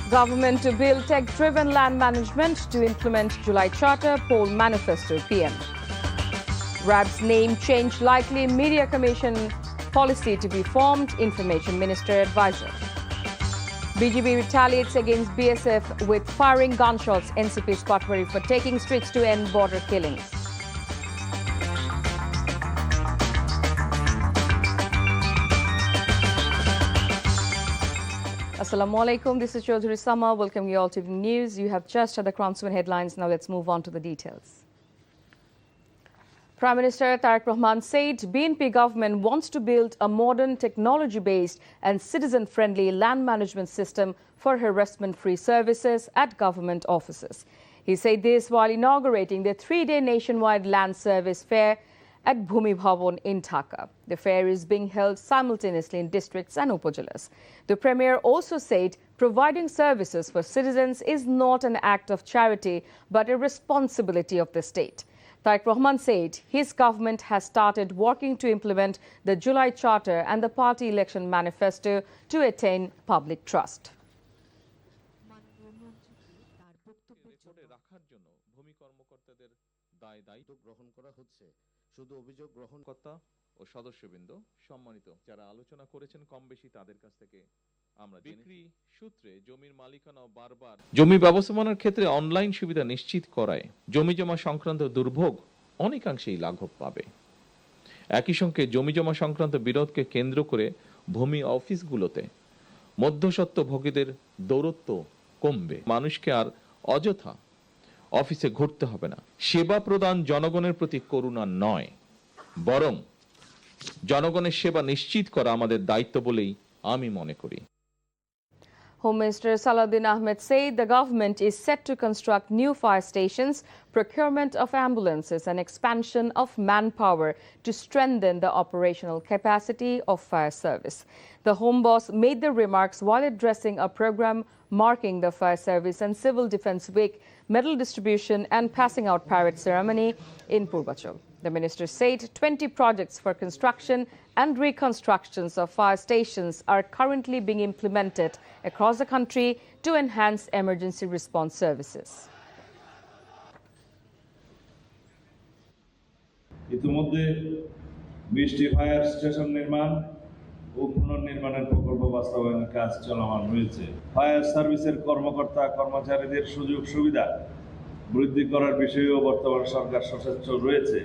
Government to build tech-driven land management to implement July Charter, poll manifesto PM. RAB's name change likely, Media Commission policy to be formed, Information Minister advisor. BGP retaliates against BSF with firing gunshots, NCP's Patwari for taking streets to end border killings. Assalamu alaikum, this is Chaudhry Sama. Welcome you all to the news. You have just had the Crown headlines. Now let's move on to the details. Prime Minister Tariq Rahman said BNP government wants to build a modern technology-based and citizen-friendly land management system for harassment-free services at government offices. He said this while inaugurating the three-day nationwide land service fair at Bhumi Bhavan in Dhaka. The fair is being held simultaneously in districts and upajilas. The Premier also said providing services for citizens is not an act of charity but a responsibility of the state. Tariq Rahman said his government has started working to implement the July Charter and the party election manifesto to attain public trust. শুধু অভিযোগ গ্রহণকর্তা ও সদস্যবৃন্দ সম্মানিত যারা আলোচনা করেছেন কম বেশি তাদের কাছ থেকে আমরা বিক্রি সূত্রে জমির মালিকানা বারবার জমি ব্যবস্থাপনার ক্ষেত্রে অনলাইন সুবিধা নিশ্চিত করায় জমি জমা সংক্রান্ত দুর্ভোগ অনেকাংশেই লাঘব পাবে। একই সঙ্গে জমি জমা সংক্রান্ত বিরোধকে কেন্দ্র করে ভূমি অফিসগুলোতে মধ্যস্বত্বভোগীদের দৌরত্ব কমবে। মানুষকে আর অযথা অফিসে ঘুরতে হবে না। সেবা প্রদান জনগণের প্রতি করুণা নয়, বরং জনগণের সেবা নিশ্চিত করা আমাদের দায়িত্ব বলেই আমি মনে করি। Home Minister Salahuddin Ahmed said the government is set to construct new fire stations, procurement of ambulances and expansion of manpower to strengthen the operational capacity of fire service. The Home Boss made the remarks while addressing a program marking the Fire Service and Civil Defence Week medal distribution and passing out parade ceremony in Purvachal. The minister said 20 projects for construction and reconstructions of fire stations are currently being implemented across the country to enhance emergency response services. ইতিমধ্যে 20টি fire station নির্মাণ ও পুনর্নির্মাণের প্রকল্প বাস্তবায়নের কাজ চলমান রয়েছে। Fire সার্ভিসের কর্মকর্তা কর্মচারীদের সুযোগ সুবিধা বৃদ্ধি করার বিষয়েও বর্তমান সরকার সচেষ্ট রয়েছে।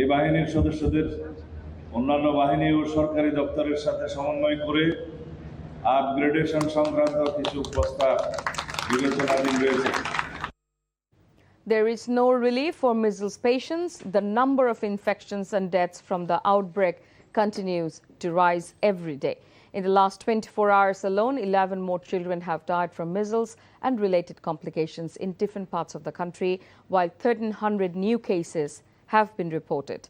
এই বাহিনীর সদস্যদের অন্যান্য বাহিনী ও সরকারি দপ্তরের সাথে সমন্বয় করে আপগ্রেডেশন সংক্রান্ত কিছু প্রস্তাব বিবেচনাধীন রয়েছে। There is no relief for measles patients. The number of infections and deaths from the outbreak continues to rise every day. In the last 24 hours alone, 11 more children have died from measles and related complications in different parts of the country, while 1,300 new cases have been reported.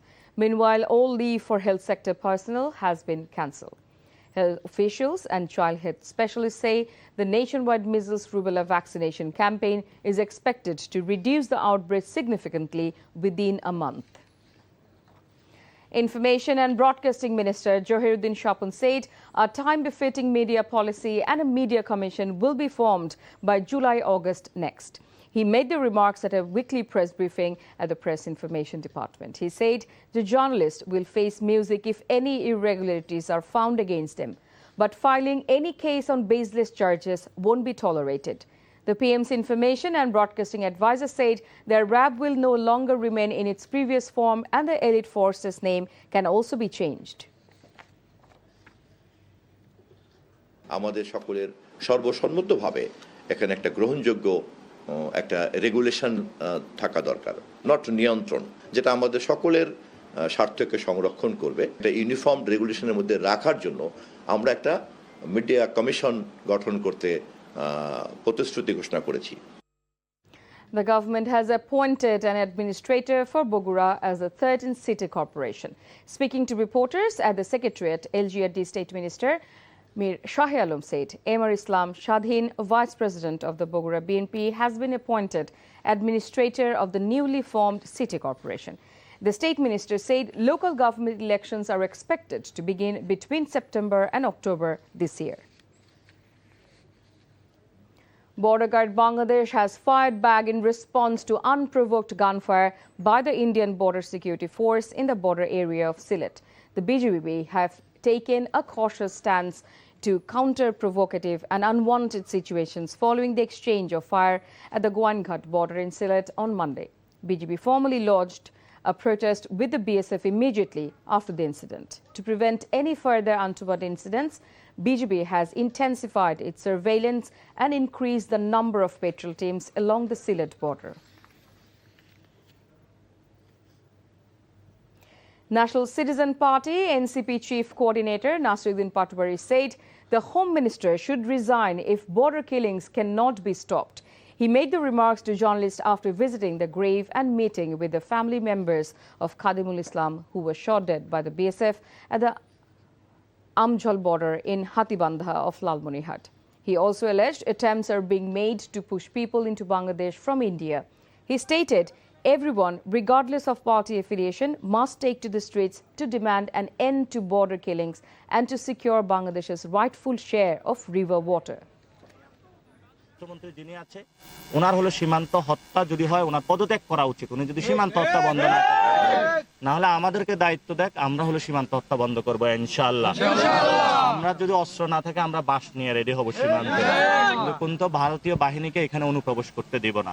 Meanwhile, all leave for health sector personnel has been cancelled. Health officials and child health specialists say the nationwide measles rubella vaccination campaign is expected to reduce the outbreak significantly within a month. Information and Broadcasting Minister Johiruddin Shapun said a time-befitting media policy and a media commission will be formed by July-August next. He made the remarks at a weekly press briefing at the Press Information Department. He said the journalist will face music if any irregularities are found against him, but filing any case on baseless charges won't be tolerated. The PM's Information and Broadcasting Advisor said their RAB will no longer remain in its previous form and the elite force's name can also be changed. আমাদের সকলের সর্বসম্মতভাবে এখানে একটা গ্রহণযোগ্য একটা regulation থাকা দরকার, not নিয়ন্ত্রণ, যেটা আমাদের সকলের স্বার্থকে সংরক্ষণ করবে। একটা ইউনিফর্ম রেগুলেশনের মধ্যে রাখার জন্য আমরা একটা মিডিয়া কমিশন গঠন করতে প্রতিশ্রুতি ঘোষণা করেছি। The government has appointed an administrator for Bogura as the 13th city corporation. Speaking to reporters at the Secretariat, LGRD State Minister Mir Shahi Alam said Emir Islam Shadhin, Vice President of the Bogura BNP, has been appointed administrator of the newly formed city corporation. The State Minister said local government elections are expected to begin between September and October this year. Border Guard Bangladesh has fired back in response to unprovoked gunfire by the Indian Border Security Force in the border area of Sylhet. The BGB have taken a cautious stance to counter provocative and unwanted situations following the exchange of fire at the Goainghat border in Sylhet on Monday. BGB formally lodged a protest with the BSF immediately after the incident. To prevent any further untoward incidents, BGB has intensified its surveillance and increased the number of patrol teams along the Sylhet border. National Citizen Party NCP Chief Coordinator Nasruddin Patwari said the Home Minister should resign if border killings cannot be stopped. He made the remarks to journalists after visiting the grave and meeting with the family members of Khadimul Islam who were shot dead by the BSF at the Amjhal border in Hatibandha of Lalmonirhat. He also alleged attempts are being made to push people into Bangladesh from India. He stated everyone, regardless of party affiliation, must take to the streets to demand an end to border killings and to secure Bangladesh's rightful share of river water. মুখ্যমন্ত্রী যিনি আছে ওনার হলো সীমান্ত হত্যা যদি হয় ওনার পদত্যাগ করা উচিত। উনি যদি সীমান্ত হত্যা বন্ধ না হলে আমাদেরকে দায়িত্ব দেখ, আমরা হলো সীমান্ত হত্যা বন্ধ করবো ইনশাআল্লাহ। আমরা যদি অস্ত্র না থাকে আমরা বাঁশ নিয়ে রেডি হব সীমান্তে, কিন্তু ভারতীয় বাহিনীকে এখানে অনুপ্রবেশ করতে দিব না।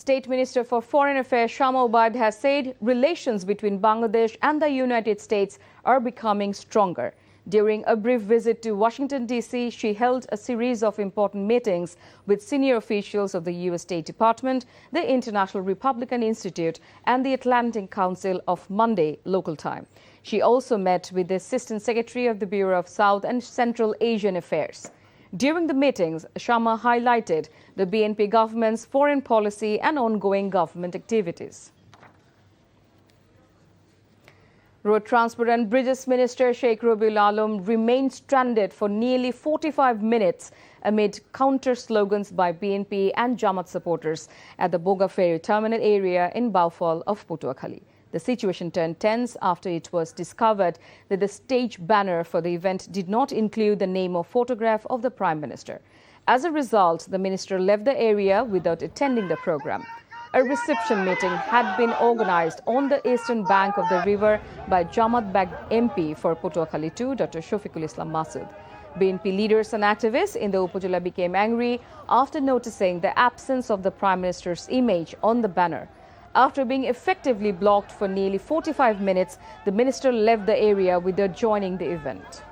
State Minister for Foreign Affairs Shama Obaid has said relations between Bangladesh and the United States are becoming stronger. During a brief visit to Washington, D.C., she held a series of important meetings with senior officials of the U.S. State Department, the International Republican Institute, and the Atlantic Council of Monday, local time. She also met with the Assistant Secretary of the Bureau of South and Central Asian Affairs. During the meetings, Shama highlighted the BNP government's foreign policy and ongoing government activities. Road Transport and Bridges Minister Sheikh Rabiul Alam remained stranded for nearly 45 minutes amid counter slogans by BNP and Jamaat supporters at the Boga Ferry terminal area in Baufal of Pothe. The situation turned tense after it was discovered that the stage banner for the event did not include the name or photograph of the Prime Minister. As a result, the minister left the area without attending the program. A reception meeting had been organized on the eastern bank of the river by Jamaat-backed MP for Pothe 2, Dr. Shafiqul Islam Masood. BNP leaders and activists in the Upazila became angry after noticing the absence of the Prime Minister's image on the banner. After being effectively blocked for nearly 45 minutes, the minister left the area without joining the event.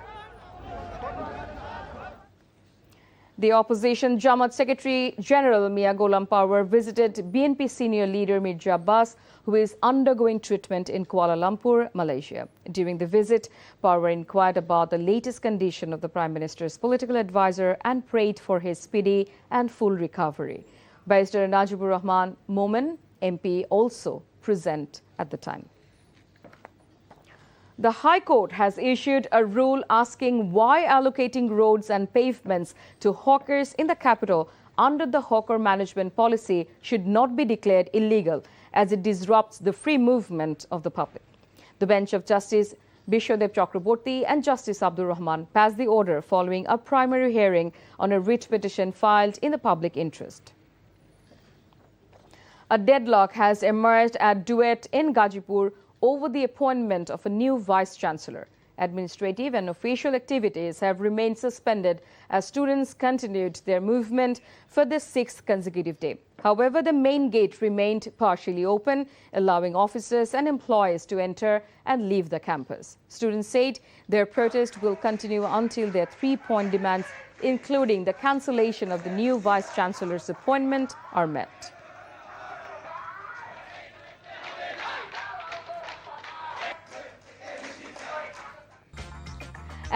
The opposition Jamaat Secretary General Mia Gholam Parwar visited BNP senior leader Mirza Abbas, who is undergoing treatment in Kuala Lumpur, Malaysia. During the visit, Parwar inquired about the latest condition of the Prime Minister's political advisor and prayed for his speedy and full recovery. Barrister Najibur Rahman Momen, MP, also present at the time. The High Court has issued a rule asking why allocating roads and pavements to hawkers in the capital under the hawker management policy should not be declared illegal, as it disrupts the free movement of the public. The bench of Justice Bishodev Chakraborty and Justice Abdur Rahman passed the order following a primary hearing on a writ petition filed in the public interest. A deadlock has emerged at Duet in Gazipur over the appointment of a new vice-chancellor. Administrative and official activities have remained suspended as students continued their movement for the 6th consecutive day. However, the main gate remained partially open, allowing officers and employees to enter and leave the campus. Students said their protest will continue until their 3-point demands, including the cancellation of the new vice-chancellor's appointment, are met.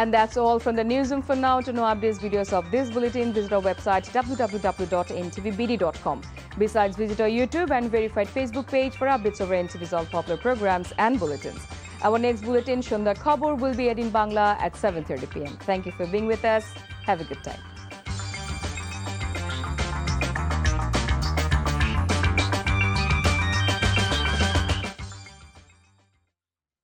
And that's all from the newsroom for now. To know updates, videos of this bulletin, visit our website www.ntvbd.com. Besides, visit our YouTube and verified Facebook page for updates over NTV's all popular programs and bulletins. Our next bulletin, Shondar Khabor, will be aired in Bangla at 7:30 p.m. Thank you for being with us. Have a good time.